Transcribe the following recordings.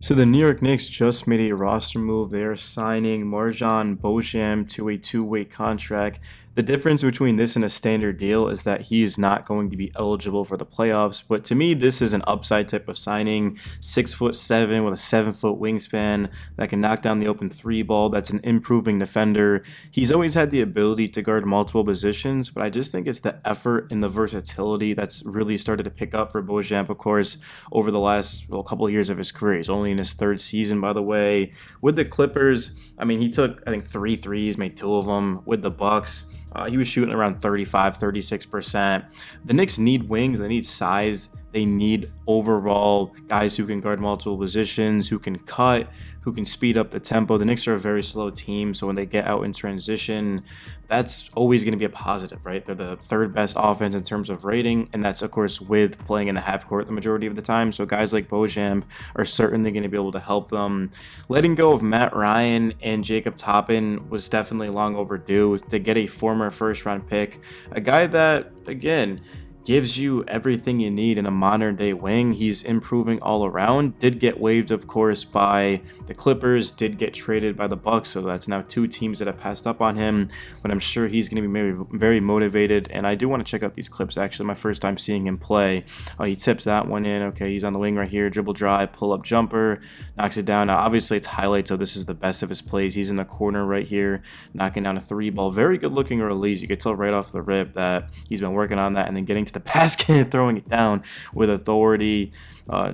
So the New York Knicks just made a roster move. They are signing Marjan Beauchamp to a two-way contract. The difference between this and a standard deal is that he is not going to be eligible for the playoffs. But to me, this is an upside type of signing. 6'7" with a 7-foot wingspan that can knock down the open three ball. That's an improving defender. He's always had the ability to guard multiple positions, but I just think it's the effort and the versatility that's really started to pick up for Beauchamp, of course, over the last couple of years of his career. He's only in his third season, by the way. With the Clippers, I mean, he took, I think, 3 threes, made 2 of them. With the Bucks, he was shooting around 35, 36%. The Knicks need wings. They need size. They need overall guys who can guard multiple positions, who can cut, who can speed up the tempo. The Knicks are a very slow team, so when they get out in transition, that's always going to be a positive, right? They're the third best offense in terms of rating, and that's, of course, with playing in the half court the majority of the time. So guys like Beauchamp are certainly going to be able to help them. Letting go of Matt Ryan and Jacob Toppin was definitely long overdue to get a former first-round pick, a guy that, again, gives you everything you need in a modern day wing. He's improving all around. Did get waived, of course, by the Clippers, did get traded by the Bucks, so that's now 2 teams that have passed up on him, but I'm sure he's going to be very, very motivated. And I do want to check out these clips. Actually, my first time seeing him play. He tips that one in. Okay, he's on the wing right here, dribble drive, pull up jumper, knocks it down. Now obviously it's highlights, so this is the best of his plays. He's in the corner right here, knocking down a 3-ball. Very good looking release. You could tell right off the rip that he's been working on that, and then getting to the basket and throwing it down with authority,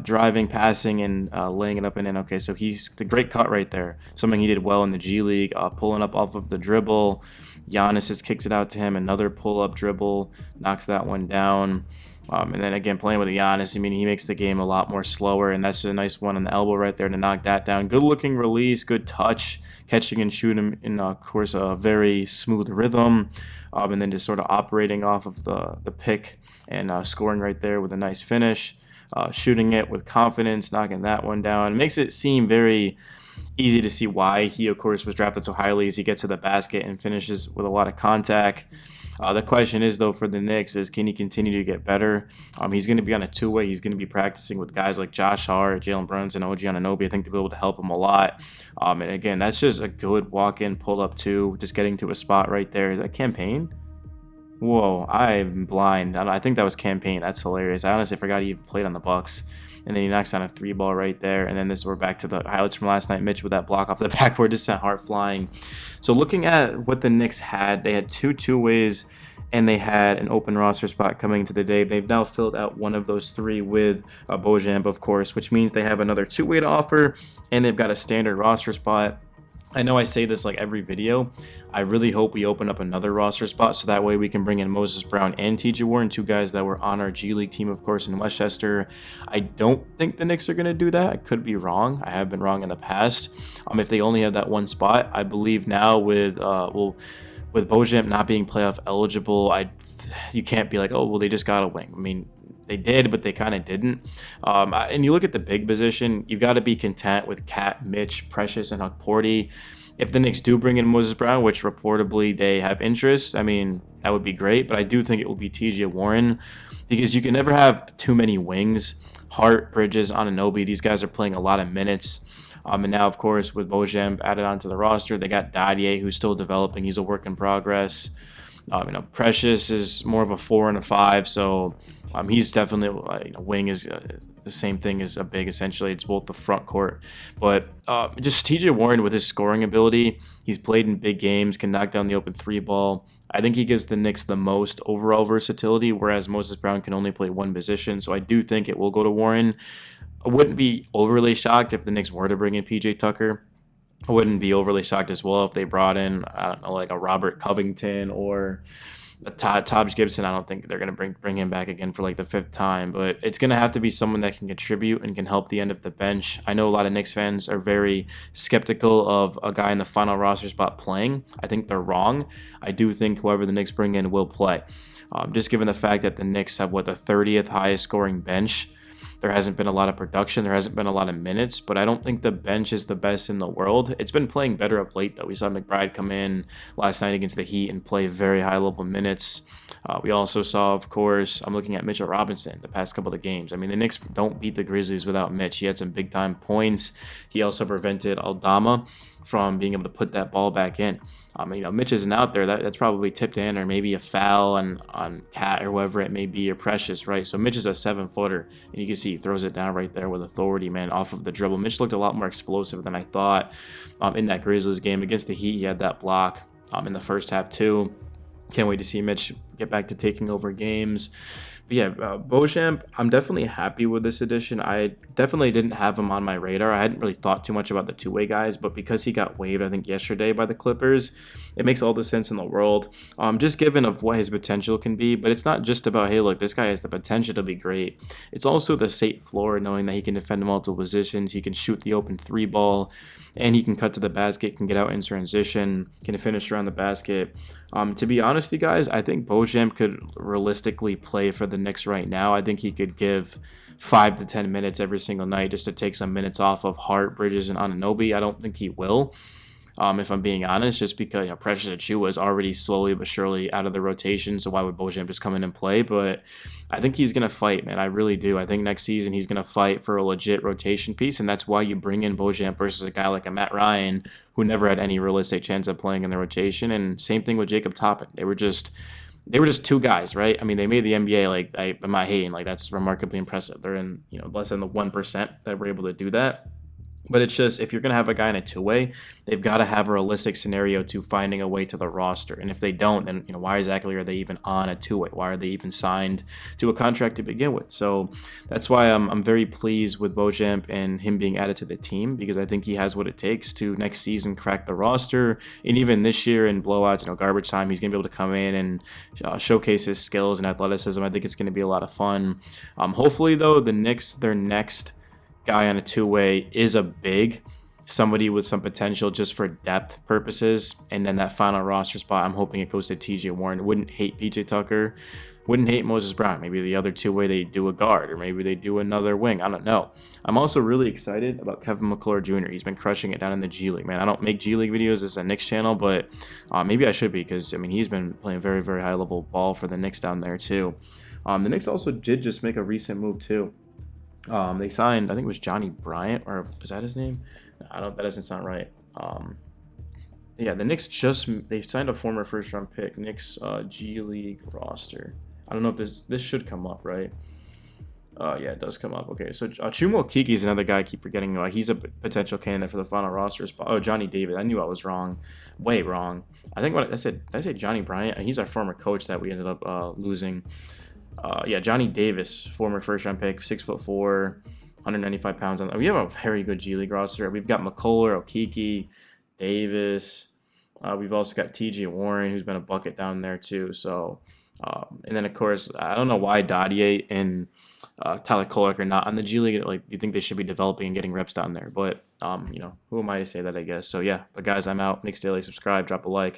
driving, passing, and laying it up and in. Okay, so he's the great cut right there. Something he did well in the G League, pulling up off of the dribble. Giannis just kicks it out to him. Another pull-up dribble, knocks that one down. And then again, playing with Giannis, I mean, he makes the game a lot more slower, and that's a nice one on the elbow right there to knock that down. Good looking release, good touch, catching and shooting in, of course, a very smooth rhythm, and then just sort of operating off of the pick and scoring right there with a nice finish, shooting it with confidence, knocking that one down. It makes it seem very easy to see why he, of course, was drafted so highly as he gets to the basket and finishes with a lot of contact. The question is, though, for the Knicks is, can he continue to get better? He's going to be on a two-way. He's going to be practicing with guys like Josh Hart, Jalen Brunson, OG Anunoby. I think they'll be able to help him a lot. And again, that's just a good walk-in, pull-up two, just getting to a spot right there. Is that campaign? Whoa, I'm blind. I think that was campaign. That's hilarious. I honestly forgot he even played on the Bucks. And then he knocks down a 3-ball right there. And then we're back to the highlights from last night. Mitch with that block off the backboard just sent Hart flying. So looking at what the Knicks had, they had two ways, and they had an open roster spot coming into the day. They've now filled out one of those 3 with Beauchamp, of course, which means they have another two-way to offer, and they've got a standard roster spot. I know I say this like every video. I really hope we open up another roster spot so that way we can bring in Moses Brown and TJ Warren, 2 guys that were on our G League team, of course, in Westchester. I don't think the Knicks are going to do that. I could be wrong. I have been wrong in the past. If they only have that one spot, I believe now with Beauchamp not being playoff eligible, you can't be like, oh, well, they just got a wing. I mean, they did, but they kind of didn't. And you look at the big position, you've got to be content with Cat, Mitch, Precious, and Okeke. If the Knicks do bring in Moses Brown, which reportedly they have interest, I mean, that would be great. But I do think it will be TJ Warren, because you can never have too many wings. Hart, Bridges, Anunoby, these guys are playing a lot of minutes. And now, of course, with Beauchamp added onto the roster, they got Dadier, who's still developing. He's a work in progress. Precious is more of a 4 and a 5, so he's definitely wing is the same thing as a big. Essentially, it's both the front court, but just TJ Warren with his scoring ability, he's played in big games, can knock down the open 3-ball. I think he gives the Knicks the most overall versatility, whereas Moses Brown can only play one position. So I do think it will go to Warren. I wouldn't be overly shocked if the Knicks were to bring in PJ Tucker. I wouldn't be overly shocked as well if they brought in, I don't know, like a Robert Covington or a Taj Gibson. I don't think they're going to bring him back again for like the 5th time, but it's going to have to be someone that can contribute and can help the end of the bench. I know a lot of Knicks fans are very skeptical of a guy in the final roster spot playing. I think they're wrong. I do think whoever the Knicks bring in will play. Just given the fact that the Knicks have, the 30th highest scoring bench. There hasn't been a lot of production. There hasn't been a lot of minutes, but I don't think the bench is the best in the world. It's been playing better of late, though. We saw McBride come in last night against the Heat and play very high level minutes. We also saw, of course, I'm looking at Mitchell Robinson the past couple of games. I mean, the Knicks don't beat the Grizzlies without Mitch. He had some big time points. He also prevented Aldama from being able to put that ball back in. Mitch isn't out there. That's probably tipped in, or maybe a foul on Cat or whoever it may be, or Precious, right? So Mitch is a 7-footer, and you can see he throws it down right there with authority, man, off of the dribble. Mitch looked a lot more explosive than I thought in that Grizzlies game against the Heat. He had that block in the first half too. Can't wait to see Mitch get back to taking over games. But yeah, Beauchamp, I'm definitely happy with this addition. I definitely didn't have him on my radar. I hadn't really thought too much about the two-way guys, but because he got waived, I think, yesterday by the Clippers, it makes all the sense in the world, just given of what his potential can be. But it's not just about, hey, look, this guy has the potential to be great. It's also the safe floor, knowing that he can defend multiple positions, he can shoot the open three ball, and he can cut to the basket, can get out in transition, can finish around the basket. To be honest, you guys, I think Beauchamp could realistically play for the Knicks right now. I think he could give 5 to 10 minutes every single night just to take some minutes off of Hart, Bridges, and Anunoby. I don't think he will, if I'm being honest, just because Precious Achiuwa is already slowly but surely out of the rotation, so why would Beauchamp just come in and play? But I think he's going to fight, man. I really do. I think next season he's going to fight for a legit rotation piece, and that's why you bring in Beauchamp versus a guy like a Matt Ryan, who never had any realistic chance of playing in the rotation. And same thing with Jacob Toppin. They were just two guys, right? I mean, they made the NBA. I'm not hating. That's remarkably impressive. They're in less than the 1% that were able to do that. But it's just, if you're going to have a guy in a two-way, they've got to have a realistic scenario to finding a way to the roster. And if they don't, then why exactly are they even on a two-way? Why are they even signed to a contract to begin with? So that's why I'm very pleased with Beauchamp and him being added to the team, because I think he has what it takes to next season crack the roster. And even this year in blowouts, garbage time, he's going to be able to come in and showcase his skills and athleticism. I think it's going to be a lot of fun. Hopefully, though, the Knicks, their next guy on a two-way is a big, somebody with some potential just for depth purposes, and then that final roster spot, I'm hoping it goes to TJ Warren. Wouldn't hate PJ Tucker, wouldn't hate Moses Brown. Maybe the other two-way they do a guard, or maybe they do another wing. I don't know. I'm also really excited about Kevin McClure Jr. He's been crushing it down in the G League, man. I don't make G League videos as a Knicks channel, but maybe I should be, because he's been playing very, very high level ball for the Knicks down there too. The Knicks also did just make a recent move too. They signed, I think it was Johnny Bryant, or is that his name? That doesn't sound right. Yeah, the Knicks they signed a former first-round pick. Knicks G League roster. I don't know if this should come up, right? Yeah, it does come up. Okay, so Chuma Okeke is another guy I keep forgetting. He's a potential candidate for the final roster spot. Oh, Johnny Davis. I knew I was wrong. Way wrong. I think what I said, did I say Johnny Bryant? He's our former coach that we ended up losing. Yeah, Johnny Davis, former first-round pick, 6'4", 195 pounds. We have a very good G League roster. We've got McCullough, Okeke, Davis. We've also got TJ Warren, who's been a bucket down there too. So, and then of course, I don't know why Dadier and Tyler Kolek are not on the G League. You think they should be developing and getting reps down there, but who am I to say that? I guess so. Yeah, but guys, I'm out. Knicks Daily. Subscribe, drop a like.